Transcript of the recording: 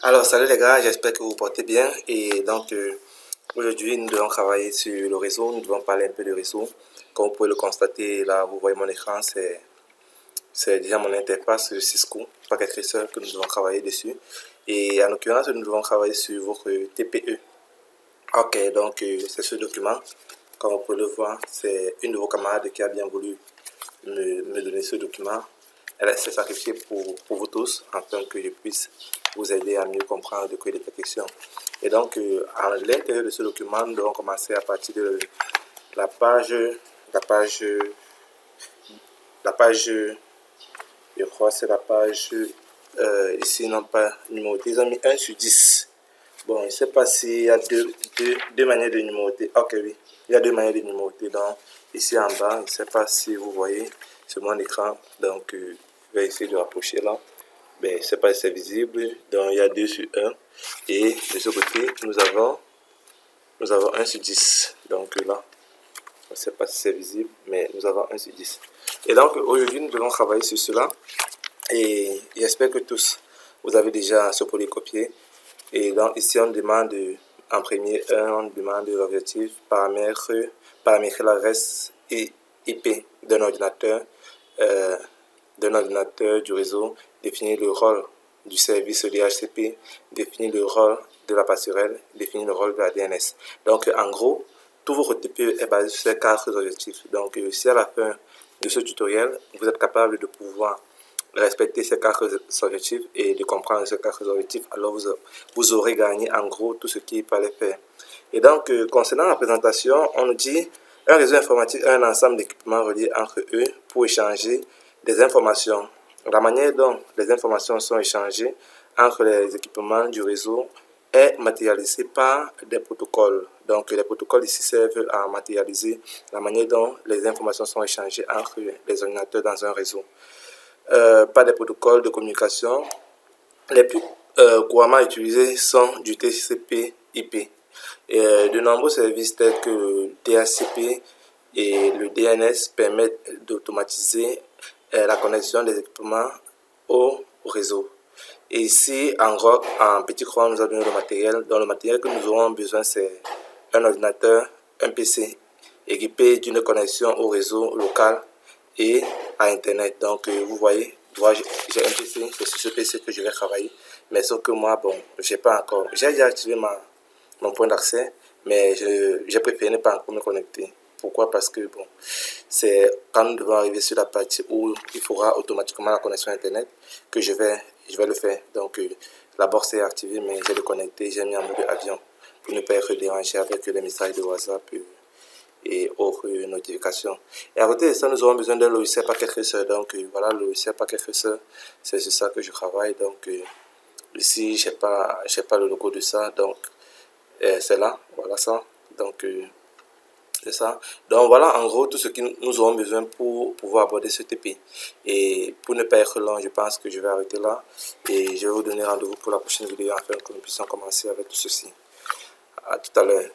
Alors, salut les gars, j'espère que vous vous portez bien. Et donc, aujourd'hui, nous devons travailler sur le réseau. Nous devons parler un peu de réseau. Comme vous pouvez le constater, là, vous voyez mon écran, c'est déjà mon interface Cisco, paquet tracer que nous devons travailler dessus. Et en l'occurrence, nous devons travailler sur votre TPE. Ok, donc, c'est ce document. Comme vous pouvez le voir, c'est une de vos camarades qui a bien voulu me donner ce document. Elle s'est sacrifiée pour vous tous, afin que je puisse vous aider à mieux comprendre de quoi il est question. Et donc, à l'intérieur de ce document, nous devons commencer à partir de la page, je crois que c'est la page, ici, non pas numérotée, ils ont mis 1 sur 10. Bon, je ne sais pas s'il y a deux manières de numéroter. Ok, oui, il y a deux manières de numéroter. Donc, ici en bas, je ne sais pas si vous voyez sur mon écran. Donc, je vais essayer de rapprocher là. Mais je ne sais pas si c'est visible. Donc, il y a 2 sur 1. Et de ce côté, nous avons 1 sur 10. Donc là, je ne sais pas si c'est visible, mais nous avons 1 sur 10. Et donc, aujourd'hui, nous devons travailler sur cela. Et j'espère que tous, vous avez déjà ce polycopier. Et donc ici, on demande en premier on demande l'objectif, paramétrer l'adresse IP d'un ordinateur, du réseau, définir le rôle du service DHCP, définir le rôle de la passerelle, définir le rôle de la DNS. Donc en gros, tout votre TPE est basé sur ces 4 objectifs. Donc si à la fin de ce tutoriel, vous êtes capable de pouvoir respecter ces 4 objectifs et de comprendre ces 4 objectifs, alors vous aurez gagné en gros tout ce qu'il fallait faire. Et donc, concernant la présentation, on nous dit un réseau informatique est un ensemble d'équipements reliés entre eux pour échanger des informations. La manière dont les informations sont échangées entre les équipements du réseau est matérialisée par des protocoles. Donc, les protocoles ici servent à matérialiser la manière dont les informations sont échangées entre les ordinateurs dans un réseau. Par des protocoles de communication. Les plus couramment utilisés sont du TCP/IP. De nombreux services tels que le DHCP et le DNS permettent d'automatiser la connexion des équipements au réseau. Et ici, en petit croix, nous avons donné le matériel. Donc, le matériel que nous aurons besoin, c'est un ordinateur, un PC équipé d'une connexion au réseau local et à Internet. Donc, vous voyez, j'ai un PC, c'est sur ce PC que je vais travailler. Mais sauf que moi, bon, j'ai pas encore. J'ai déjà activé mon point d'accès, mais j'ai préféré ne pas encore me connecter. Pourquoi? Parce que, bon, c'est quand nous devons arriver sur la partie où il faudra automatiquement la connexion Internet que je vais le faire. Donc, la box est activée, mais j'ai le connecté, j'ai mis en mode avion pour ne pas être dérangé avec les messages de WhatsApp et autres notifications. Et à côté de ça, nous aurons besoin d'un logiciel paquet tracer. Donc voilà, le logiciel paquet tracer, c'est sur ça que je travaille. Donc ici, je n'ai pas le logo de ça. Donc c'est là, voilà ça. Donc c'est ça. Donc voilà en gros tout ce que nous aurons besoin pour pouvoir aborder ce TP. Et pour ne pas être long, je pense que je vais arrêter là. Et je vais vous donner rendez-vous pour la prochaine vidéo afin que nous puissions commencer avec tout ceci. À tout à l'heure.